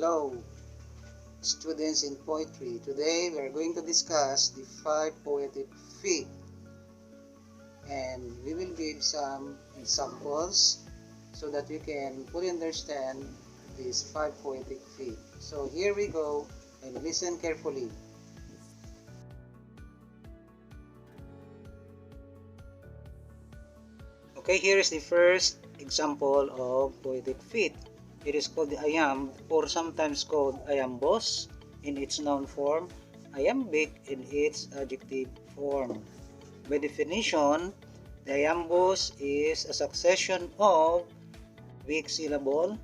Hello, students in poetry. Today we are going to discuss the 5 poetic feet, and we will give some examples so that you can fully understand these 5 poetic feet. So here we go, and listen carefully. Okay, here is the first example of poetic feet. It is called the iamb, or sometimes called iambos in its noun form, iambic in its adjective form. By definition, the iambos is a succession of weak syllable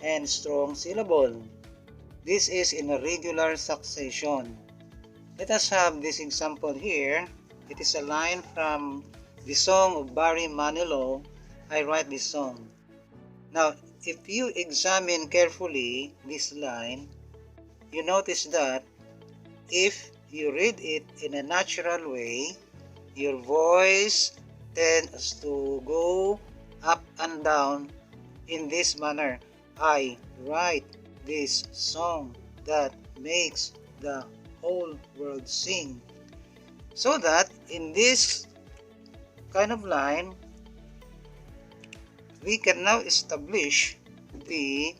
and strong syllable. This is in a regular succession. Let us have this example here. It is a line from the song of Barry Manilow, I Write This Song. Now, if you examine carefully this line, you notice that if you read it in a natural way, your voice tends to go up and down in this manner. I write this song that makes the whole world sing. So that in this kind of line, we can now establish the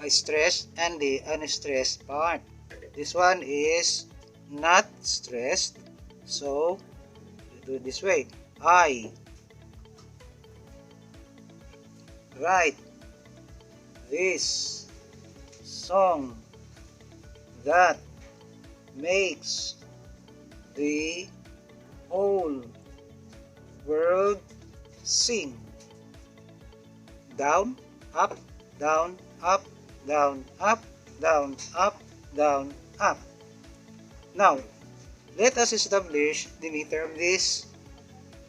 stressed and the unstressed part. This one is not stressed, so you do it this way. I write this song that makes the whole world sing. Down, up, down, up, down, up, down, up, down, up. Now, let us establish the meter of this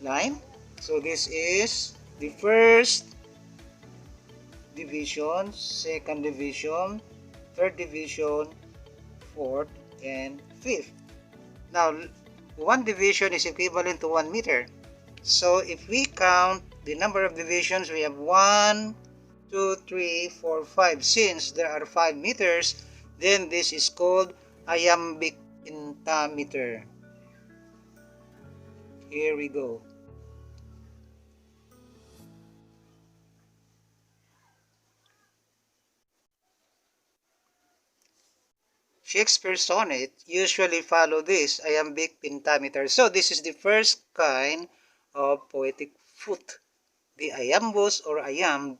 line. So this is the first division, second division, third division, fourth, and fifth. Now, one division is equivalent to 1 meter. So if we count the number of divisions, we have 1, 2, 3, 4, 5. Since there are 5 meters, then this is called iambic pentameter. Here we go. Shakespeare's sonnet usually follow this iambic pentameter. So this is the first kind of poetic foot, the iambos or iamb.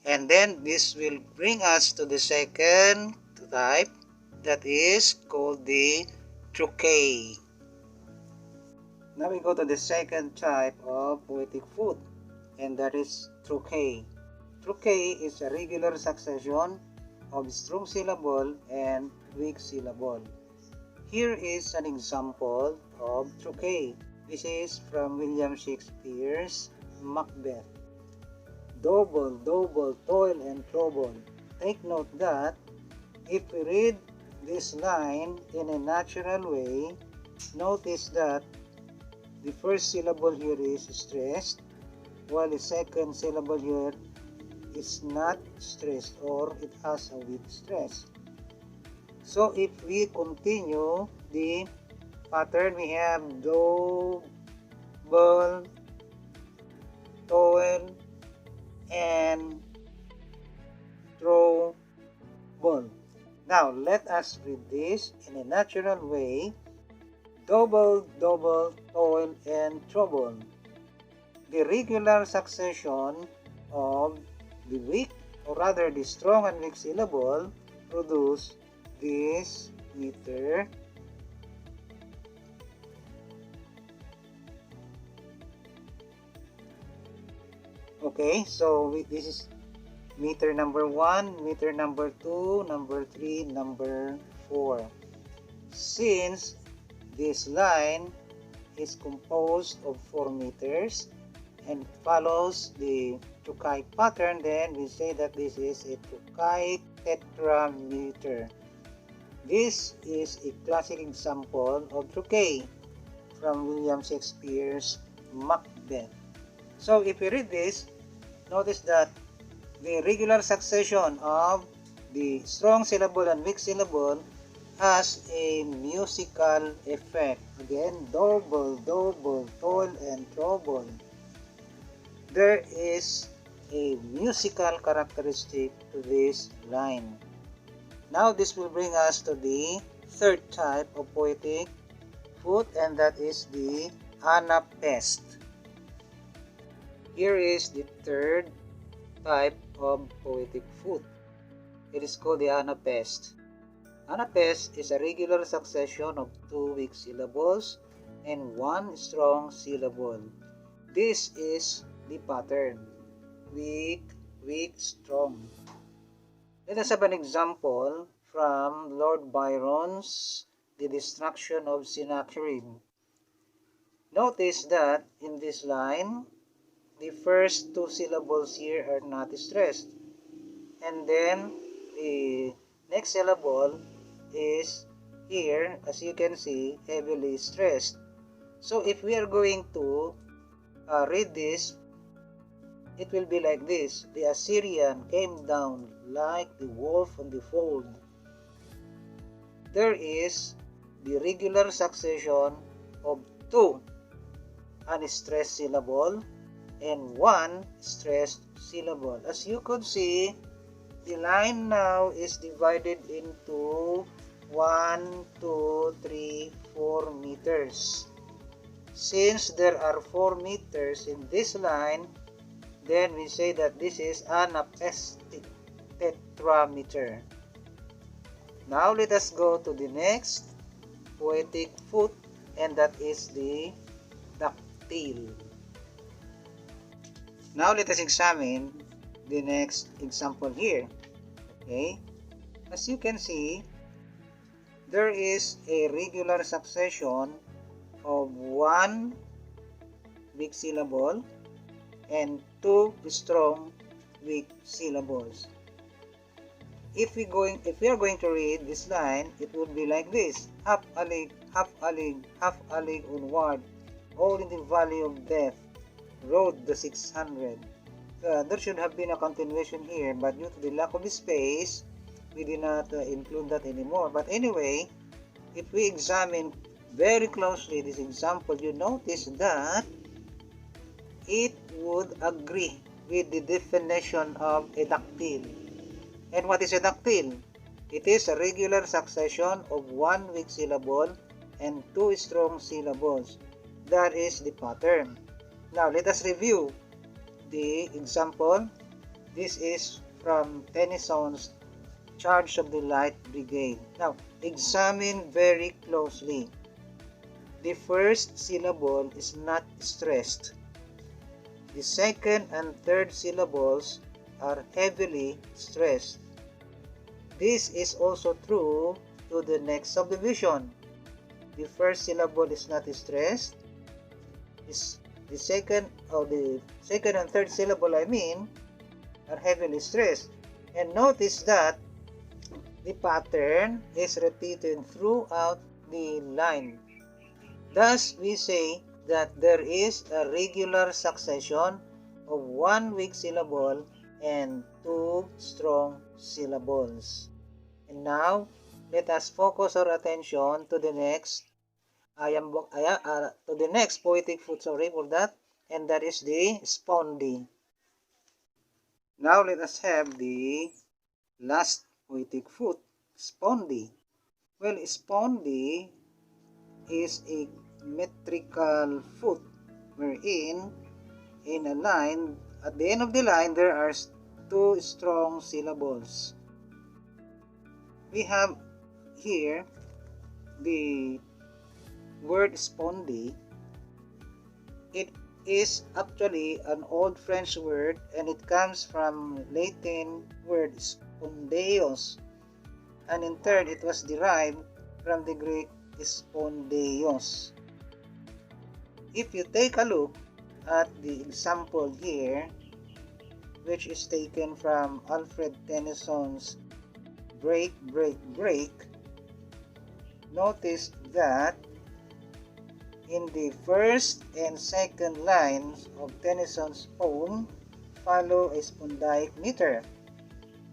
And then this will bring us to the second type, that is called the trochee. Now we go to the second type of poetic foot, and that is trochee. Trochee is a regular succession of strong syllable and weak syllable. Here is an example of trochee. This is from William Shakespeare's Macbeth. Double, double, toil and trouble. Take note that if we read this line in a natural way, notice that the first syllable here is stressed, while the second syllable here is not stressed, or it has a weak stress. So if we continue the pattern, we have double, toil, and trouble. Now let us read this in a natural way. Double, double, toil, and trouble. The regular succession of the weak, or rather the strong and weak syllable, produce this meter. Okay, so this is meter number 1, meter number 2, number 3, number 4. Since this line is composed of 4 meters and follows the trochaic pattern, then we say that this is a trochaic tetrameter. This is a classic example of trochee from William Shakespeare's Macbeth. So if we read this, notice that the regular succession of the strong syllable and weak syllable has a musical effect. Again, double, double, toil, and trouble. There is a musical characteristic to this line. Now this will bring us to the third type of poetic foot, and that is the anapest. Here is the third type of poetic foot. It is called the anapest. Anapest is a regular succession of two weak syllables and one strong syllable. This is the pattern. Weak, weak, strong. Let us have an example from Lord Byron's The Destruction of Sennacherib. Notice that in this line, the first two syllables here are not stressed. And then the next syllable is here, as you can see, heavily stressed. So if we are going to read this, it will be like this. The Assyrian came down like the wolf on the fold. There is the regular succession of two unstressed syllable and one stressed syllable. As you could see, the line now is divided into 1, 2, 3, 4 meters. Since there are 4 meters in this line, then we say that this is anapestic tetrameter. Now let us go to the next poetic foot, and that is the dactyl. Now let us examine the next example here. Okay, as you can see, there is a regular succession of one weak syllable and two strong weak syllables. If we are going to read this line, it would be like this: half a league, half a league, half a league onward, all in the valley of death, rode the 600. There should have been a continuation here, but due to the lack of space, we did not include that anymore. But anyway, if we examine very closely this example, you notice that it would agree with the definition of a dactyl. And what is a dactyl? It is a regular succession of one weak syllable and two strong syllables. That is the pattern. Now let us review the example. This is from Tennyson's Charge of the Light Brigade. Now examine very closely. The first syllable is not stressed. The second and third syllables are heavily stressed. This is also true to the next subdivision. The first syllable is not stressed. The second and third syllable, are heavily stressed. And notice that the pattern is repeated throughout the line. Thus, we say that there is a regular succession of one weak syllable and two strong syllables. And now, let us focus our attention to the next poetic foot, and that is the spondy. Now let us have the last poetic foot, spondy. Well, spondy is a metrical foot wherein in a line, at the end of the line, there are two strong syllables. We have here the word spondy. It is actually an old French word, and it comes from Latin word spondeos, and in turn it was derived from the Greek spondeos. If you take a look at the example here, which is taken from Alfred Tennyson's Break, Break, Break, notice that in the first and second lines of Tennyson's poem follow a spondaic meter.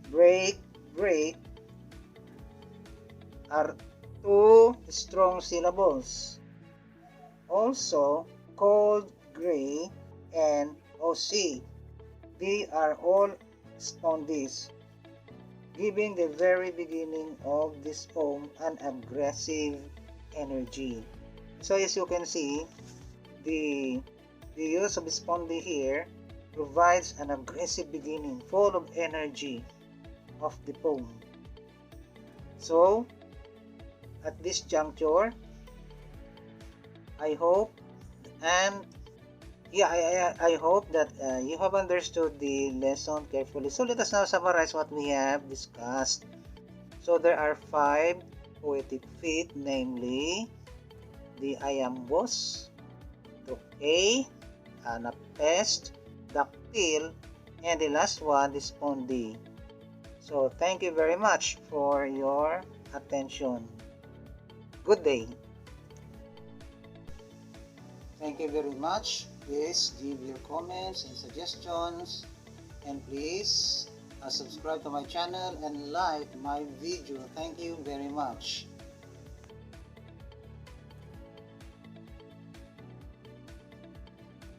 Break, break are two strong syllables. Also, cold, gray, and OC. They are all spondies, giving the very beginning of this poem an aggressive energy. So as you can see, the, the use of spondy here provides an aggressive beginning full of energy of the poem. So at this juncture, I hope and yeah, I hope that you have understood the lesson carefully. So let us now summarize what we have discussed. So there are 5 poetic feet, namely the iambos, a anapest, dactyl, and the last one, the spondy. So thank you very much for your attention. Good day. Thank you very much. Please give your comments and suggestions, and please subscribe to my channel and like my video. Thank you very much.